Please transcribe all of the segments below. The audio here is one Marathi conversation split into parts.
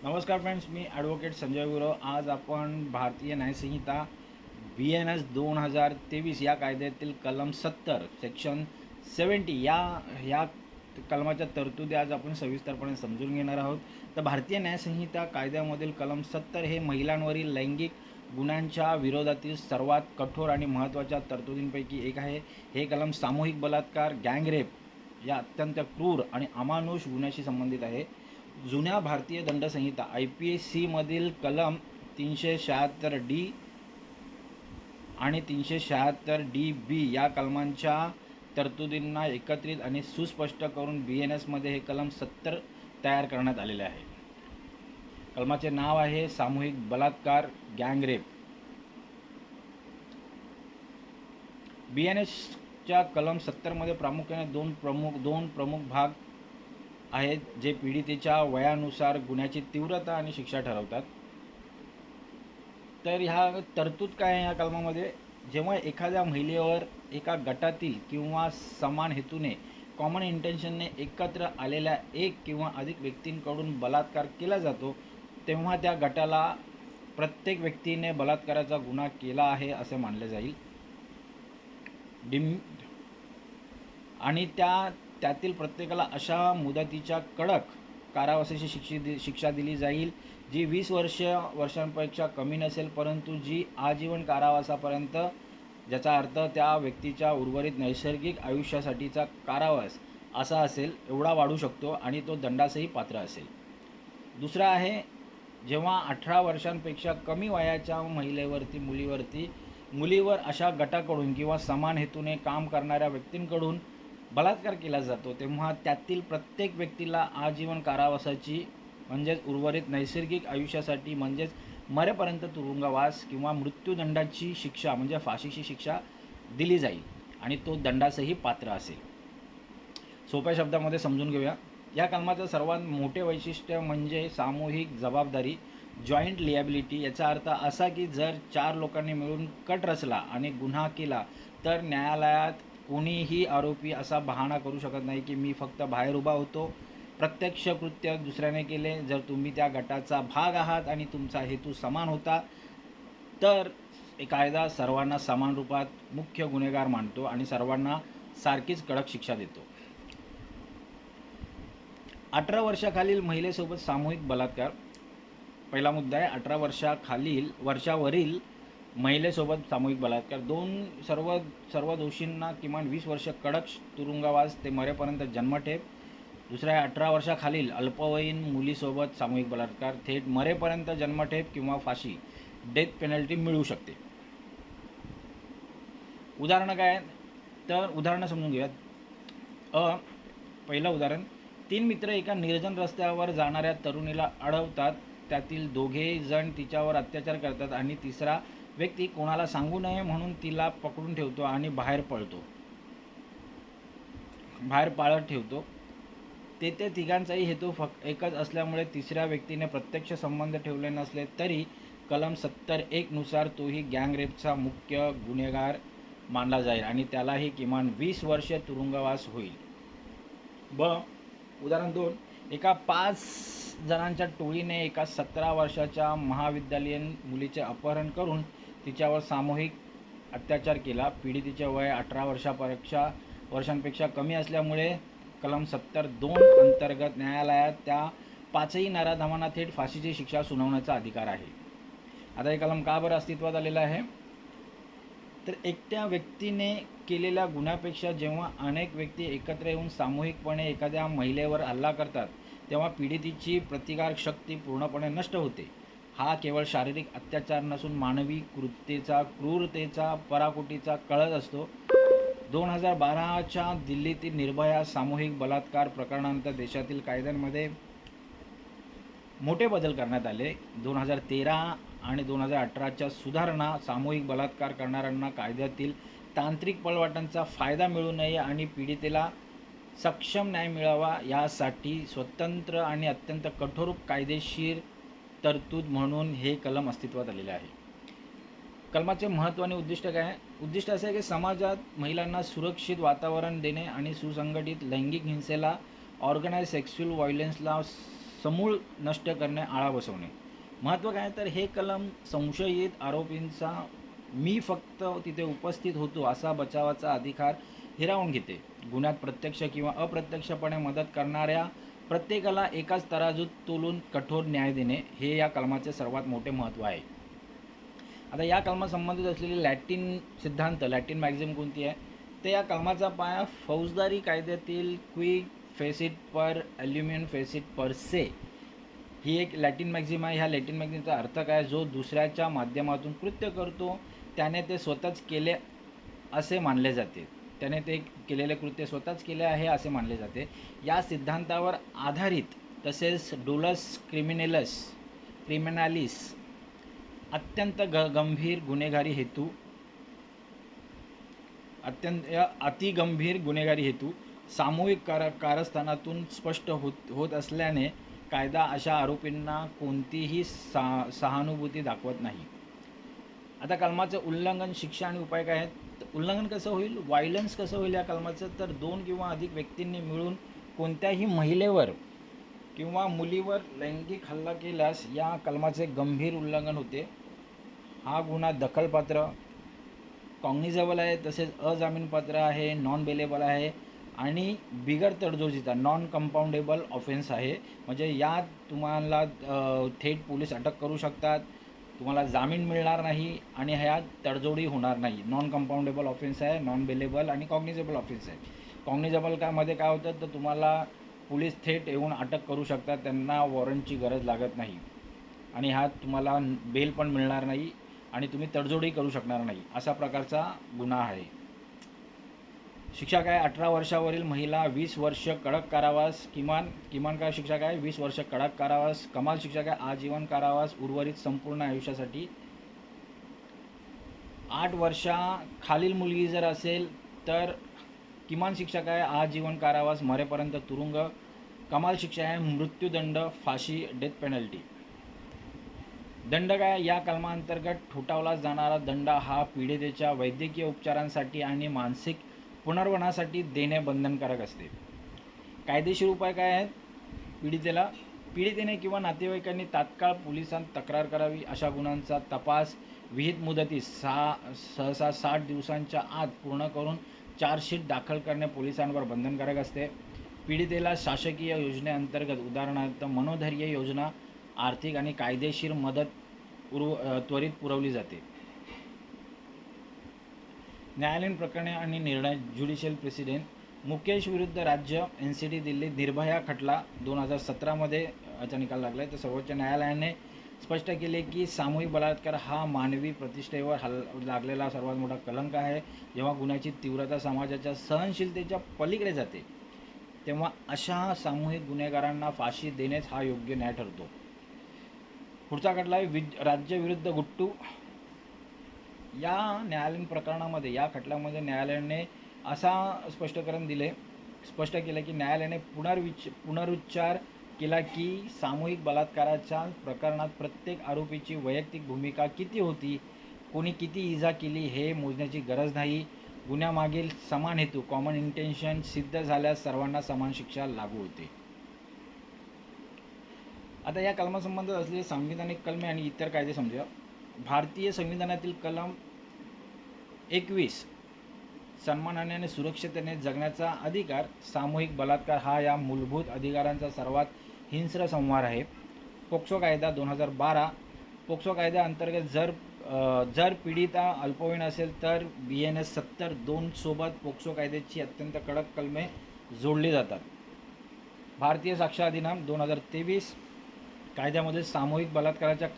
नमस्कार फ्रेंड्स, मी ॲडव्होकेट संजय गुरव. आज आपण भारतीय न्यायसंहिता BNS 2023 या कायद्यातील कलम 70 सेक्शन 70 या कलमाच्या तरतुदी आज आपण सविस्तरपणे समजून घेणार आहोत. तर भारतीय न्यायसंहिता कायद्यामधील कलम 70 हे महिलांवरील लैंगिक गुन्ह्यांच्या विरोधातील सर्वात कठोर आणि महत्त्वाच्या तरतुदींपैकी एक आहे. हे कलम सामूहिक बलात्कार, गँगरेप या अत्यंत क्रूर आणि अमानुष गुन्ह्याशी संबंधित आहे. जुन्या भारतीय दंडसंहिता IPC मधील कलम 376D आणि 376DB या कलमांच्या तरतुदींना एकत्रित आणि सुस्पष्ट करून BNS मध्ये हे कलम 70 तयार करण्यात आलेले आहे. कलमाचे नाव आहे सामूहिक बलात्कार, गँगरेप. BNSच्या कलम 70 मध्ये प्रामुख्याने दोन प्रमुख भाग आहेत जे पीडितेच्या वयानुसार गुन्ह्याची तीव्रता आणि शिक्षा ठरवतात. तर ह्या तरतूद काय आहे या कलमामध्ये? जेव्हा एखाद्या महिलेवर एका गटातील किंवा समान हेतूने कॉमन इंटेन्शनने एकत्र आलेल्या एक किंवा अधिक व्यक्तींकडून बलात्कार केला जातो, तेव्हा त्या गटाला प्रत्येक व्यक्तीने बलात्काराचा गुन्हा केला आहे असे मानले जाईल आणि त्यातील प्रत्येकाला अशा मुदतीच्या कडक कारावासाची शिक्षा दिली जाईल जी 20 वर्षांपेक्षा कमी नसेल, परंतु जी आजीवन कारावासापर्यंत, ज्याचा अर्थ त्या व्यक्तीच्या उर्वरित नैसर्गिक आयुष्यासाठीचा कारावास असा असेल एवढा वाढू शकतो आणि तो दंडासही पात्र असेल. दुसरा आहे, जेव्हा 18 वर्षांपेक्षा कमी वयाच्या मुलीवर अशा गटाकडून किंवा समान हेतूने काम करणाऱ्या व्यक्तींकडून बलात्कार केला जातो, तेव्हा त्यातील प्रत्येक व्यक्तीला आजीवन कारावासाची म्हणजेच उर्वरित नैसर्गिक आयुष्यासाठी म्हणजेच मरेपर्यंत तुरुंगवास किंवा मृत्यूदंडाची शिक्षा म्हणजे फाशीची शिक्षा दिली जाईल आणि तो दंडासही पात्र असेल. सोप्या शब्दामध्ये समजून घेऊया. या कलमाचं सर्वात मोठे वैशिष्ट्य म्हणजे सामूहिक जबाबदारी, जॉईंट लिॲबिलिटी. याचा अर्थ असा की जर 4 लोकांनी मिळून कट रचला आणि गुन्हा केला तर न्यायालयात कोणीही आरोपी असा बहाणा करू शकत नाही की मी फक्त बाहेर उभा होतो, प्रत्यक्ष कृत्य दुसऱ्याने केले. जर तुम्ही त्या गटाचा भाग आहात आणि तुमचा हेतू समान होता तर कायदा सर्वांना समान रूपात मुख्य गुन्हेगार मानतो आणि सर्वांना सारखीच कडक शिक्षा देतो. 18 वर्षाखालील महिलेसोबत सामूहिक बलात्कार. पहिला मुद्दा आहे 18 वर्षावरील महिलेसोबत सामूहिक बलात्कार. सर्व दोषींना किमान 20 वर्ष कडक तुरुंगवास ते मरेपर्यंत जन्मठेप. दुसरा आहे 18 वर्षाखालील अल्पवयीन मुलीसोबत सामूहिक बलात्कार, थेट मरेपर्यंत जन्मठेप किंवा फाशी, डेथ पेनल्टी मिळू शकते. उदाहरणं काय तर उदाहरणं समजून घेऊयात. पहिलं उदाहरण, 3 मित्र एका निर्जन रस्त्यावर जाणाऱ्या तरुणीला अडवतात. त्यातील दोघे जण तिच्यावर अत्याचार करतात आणि तिसरा व्यक्ती कोणाला सांगू नये म्हणून तिला पकडून ठेवतो आणि बाहेर पाळत ठेवतो. ते तिघांचाही हेतू एकच असल्यामुळे तिसऱ्या व्यक्तीने प्रत्यक्ष संबंध ठेवले नसले तरी कलम 70(1) नुसार तोही गँगरेपचा मुख्य गुन्हेगार मानला जाईल आणि त्यालाही किमान 20 वर्ष तुरुंगवास होईल. उदाहरण 2, एका 5 जणांच्या टोळीने एका 17 वर्षाच्या महाविद्यालयीन मुलीचे अपहरण करून तिच्यावर सामूहिक अत्याचार केला. पीडितेचे वय 18 वर्षांपेक्षा कमी असल्यामुळे कलम 70(2) अंतर्गत न्यायालयात त्या 5ही नराधमांना थेट फाशीची शिक्षा सुनावण्याचा अधिकार आहे. आता हे कलम का बरं अस्तित्वात आलेलं आहे? तर एकट्या व्यक्तीने केलेल्या गुन्ह्यापेक्षा जेव्हा अनेक व्यक्ती एकत्र येऊन सामूहिकपणे एखाद्या महिलेवर हल्ला करतात तेव्हा पीडितेची प्रतिकार शक्ती पूर्णपणे नष्ट होते. हा केवळ शारीरिक अत्याचार नसून मानवी क्रूरतेचा, पराकोटीचा कळस असतो. 2012च्या दिल्लीतील निर्भया सामूहिक बलात्कार प्रकरणानंतर देशातील कायद्यांमध्ये मोठे बदल करण्यात आले. 2013 आणि 2018च्या सुधारणा सामूहिक बलात्कार करणाऱ्यांना कायद्यातील तांत्रिक पळवाटांचा फायदा मिळू नये आणि पीडितेला सक्षम न्याय मिळावा यासाठी स्वतंत्र आणि अत्यंत कठोर कायदेशीर तरतूद म्हणून हे कलम अस्तित्वात आलेले आहे. कलमाचे महत्त्व आणि उद्दिष्ट काय आहे? उद्दिष्ट असे आहे की समाजात महिलांना सुरक्षित वातावरण देणे आणि सुसंघटित लैंगिक हिंसेला, ऑर्गनाइज सेक्शुअल व्हायलन्सला समूळ नष्ट करणे, आळा बसवणे. महत्त्व काय तर हे कलम संशयित आरोपींचा मी फक्त तिथे उपस्थित होतो असा बचावाचा अधिकार हिरावून घेते. गुन्ह्यात प्रत्यक्ष किंवा अप्रत्यक्षपणे मदत करणाऱ्या प्रत्येकाला एकाच तराजूत तोलून कठोर न्याय देणे हे या कलमाचे सर्वात मोठे महत्त्व आहे. आता या कलमासंबंधित असलेली लॅटिन मॅक्झिम कोणती आहे? तर या कलमाचा पाया फौजदारी कायद्यातील क्विक फेसिट पर ॲल्युमिन फेसिट पर से ही एक लॅटिन मॅक्झिम आहे. ह्या लॅटिन मॅक्झिमचा अर्थ काय? जो दुसऱ्याच्या माध्यमातून कृत्य करतो त्याने ते स्वतःच केले असे मानले जाते. त्याने ते केलेले कृत्य स्वतःच केले आहे असे मानले जाते. या सिद्धांतावर आधारित तसेच डोलस क्रिमिनालिस अत्यंत गंभीर गुन्हेगारी हेतू सामूहिक कारस्थानातून स्पष्ट होत असल्याने कायदा अशा आरोपींना कोणतीही सहानुभूती दाखवत नाही. आता कलमाचं उल्लंघन, शिक्षा आणि उपाय काय आहेत? उल्लंघन कसं होईल? व्हायलन्स कसं होईल या कलमाचं? तर 2 किंवा अधिक व्यक्तींनी मिळून कोणत्याही महिलेवर किंवा मुलीवर लैंगिक हल्ला केल्यास या कलमाचे गंभीर उल्लंघन होते. हा गुन्हा दखलपात्र, कॉग्निझेबल आहे, तसेच अजामीनपात्र आहे, नॉन बेलेबल आहे आणि बिगर तडजोडीचा नॉन कंपाऊंडेबल ऑफेन्स आहे. म्हणजे यात तुम्हाला थेट पोलीस अटक करू शकतात, तुम्हाला जामीन मिळणार नाही आणि ह्यात तडजोडी होणार नाही. नॉन कंपाऊंडेबल ऑफेन्स आहे, नॉन बेलेबल आणि कॉग्निझेबल ऑफेन्स आहे. कॉग्निझेबल मध्ये काय होतं तर तुम्हाला पोलीस थेट येऊन अटक करू शकतात, त्यांना वॉरंटची गरज लागत नाही आणि ह्यात तुम्हाला बेल पण मिळणार नाही आणि तुम्ही तडजोडी करू शकणार नाही, असा प्रकारचा गुन्हा आहे. शिक्षा काय? 18 वर्षावरील महिला 20 वर्ष कडक कारावास, किमान काय शिक्षा काय? 20 वर्ष कडक कारावास, कमाल शिक्षा काय? आजीवन कारावास, उर्वरित संपूर्ण आयुष्यासाठी. 8 वर्षाखालील मुलगी जर असेल तर किमान शिक्षा काय? आजीवन कारावास, मरेपर्यंत तुरुंग. कमाल शिक्षा आहे मृत्यूदंड, फाशी, डेथ पेनल्टी. दंड काय? या कलमांतर्गत ठोठावला जाणारा दंड हा पीडितेच्या वैद्यकीय उपचारांसाठी आणि मानसिक पुनर्वसनासाठी देणे बंधनकारक असते. कायदेशीर उपाय काय आहेत? पीडितेने किंवा नातेवाईकांनी तात्काळ पोलिसांत तक्रार करावी. अशा गुन्ह्यांचा तपास विहित मुदतीत सहसा 60 दिवसांच्या आत पूर्ण करून चार्जशीट दाखल करणे पोलिसांवर बंधनकारक असते. पीडितेला शासकीय योजनेअंतर्गत उदाहरणार्थ मनोधैर्य योजना, आर्थिक आणि कायदेशीर मदत त्वरित पुरवली जाते. न्यायालयीन प्रकरणे आणि निर्णय. Judicial president. मुकेश विरुद्ध राज्य, NCT दिल्ली, निर्भया खटला 2017 याचा निकाल लागला आहे. तर सर्वोच्च न्यायालयाने स्पष्ट केले की सामूहिक बलात्कार हा मानवी प्रतिष्ठेवर लागलेला सर्वात मोठा कलंक आहे. जेव्हा गुन्ह्याची तीव्रता समाजाच्या सहनशीलतेच्या पलीकडे जाते तेव्हा अशा सामूहिक गुन्हेगारांना फाशी देणेच हा योग्य न्याय ठरतो. पुढचा खटला आहे राज्य विरुद्ध गुट्टू. या न्यायालयीन प्रकरणामध्ये, या खटल्यामध्ये न्यायालयाने असा स्पष्ट केलं की न्यायालयाने पुनरुच्चार केला की सामूहिक बलात्काराच्या प्रकरणात प्रत्येक आरोपीची वैयक्तिक भूमिका किती होती, कोणी किती इजा केली हे मोजण्याची गरज नाही. गुन्ह्यामागील समान हेतू, कॉमन इंटेन्शन सिद्ध झाल्यास सर्वांना समान शिक्षा लागू होते. आता या कलमासंबंधात असलेले संविधानिक कलमे आणि इतर कायदे समजूया. भारतीय संविधानातील कलम 21 सन्मानाने आणि सुरक्षिततेने जगण्याचा अधिकार. सामूहिक बलात्कार हा या मूलभूत अधिकारांचा सर्वात हिंस्र संहार आहे. पोक्सो कायदा 2012. पोक्सो कायद्याअंतर्गत जर पीडिता अल्पवयीन असेल तर BNS 70(2) सोबत पोक्सो कायद्याची अत्यंत कडक कलमे जोडली जातात. भारतीय साक्ष अधिनियम 2023 कायद्यामध्ये सामूहिक बलात्काराच्या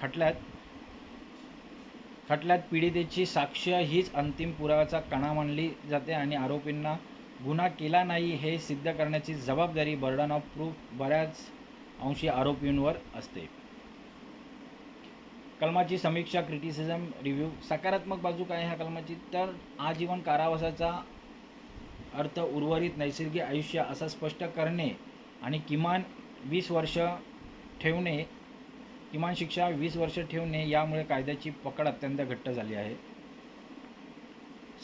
खटल्यात पीडितेची साक्ष हीच अंतिम पुराव्याचा कणा मानली जाते आणि आरोपींना गुन्हा केला नाही हे सिद्ध करण्याची जबाबदारी, बर्डन ऑफ प्रूफ, बऱ्याच अंशी आरोपींवर असते. कलमाची समीक्षा, क्रिटिसिझम, रिव्ह्यू. सकारात्मक बाजू काय ह्या कलमाची? तर आजीवन कारावासाचा अर्थ उर्वरित नैसर्गिक आयुष्य असा स्पष्ट करणे आणि किमान शिक्षा 20 वर्ष ठेवणे, यामुळे कायद्याची पकड अत्यंत घट्ट झाली आहे.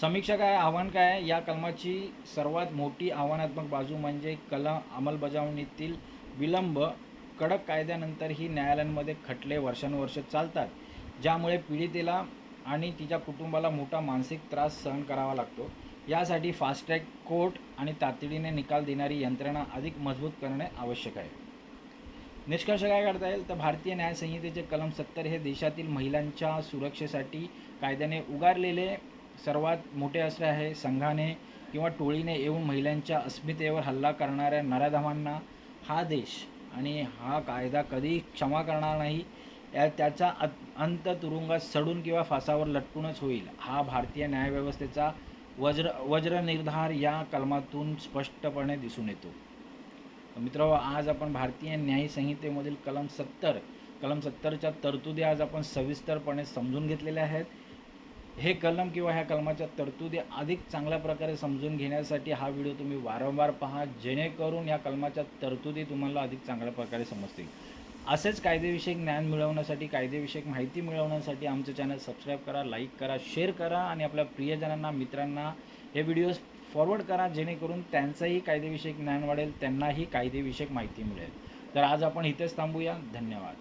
समीक्षा काय? आव्हान काय? या कलमाची सर्वात मोठी आव्हानात्मक बाजू म्हणजे कलम अंमलबजावणीतील विलंब कडक कायद्यानंतरही न्यायालयांमध्ये खटले वर्षानुवर्ष चालतात, ज्यामुळे पीडितेला आणि तिच्या कुटुंबाला मोठा मानसिक त्रास सहन करावा लागतो. यासाठी फास्ट ट्रॅक कोर्ट आणि तातडीने निकाल देणारी यंत्रणा अधिक मजबूत करणे आवश्यक आहे. निष्कर्ष काय काढता येईल तर भारतीय न्याय संहितेचे कलम 70 हे देशातील महिलांच्या सुरक्षेसाठी कायद्याने उगारलेले सर्वात मोठे अस्त्र आहे. संघाने किंवा टोळीने येऊन महिलांच्या अस्मितेवर हल्ला करणाऱ्या नराधमांना हा देश आणि हा कायदा कधी क्षमा करणार नाही. त्याचा अंत तुरुंगात सडून किंवा फासावर लटकूनच होईल. हा भारतीय न्यायव्यवस्थेचा वज्रनिर्धार या कलमातून स्पष्टपणे दिसून येतो. मित्रांनो, आज आपण भारतीय न्याय संहितेमधील कलम 70च्या तरतुदी आज आपण सविस्तरपणे समजून घेतलेल्या आहेत. हे कलम किंवा ह्या कलमाच्या तरतुदी अधिक चांगल्या प्रकारे समजून घेण्यासाठी हा व्हिडिओ तुम्ही वारंवार पहा, जेणेकरून या कलमाच्या तरतुदी तुम्हाला अधिक चांगल्या प्रकारे समजतील. असेच कायदेविषयक ज्ञान मिळवण्यासाठी, कायदेविषयक माहिती मिळवण्यासाठी आमचं चॅनल सबस्क्राईब करा, लाईक करा, शेअर करा आणि आपल्या प्रियजनांना, मित्रांना हे व्हिडिओज फॉरवर्ड करा, जेणेकरून त्यांचंही कायदेविषयक ज्ञान वाढेल, त्यांनाही कायदेविषयक माहिती मिळेल. तर आज आपण इथेच थांबूया. धन्यवाद.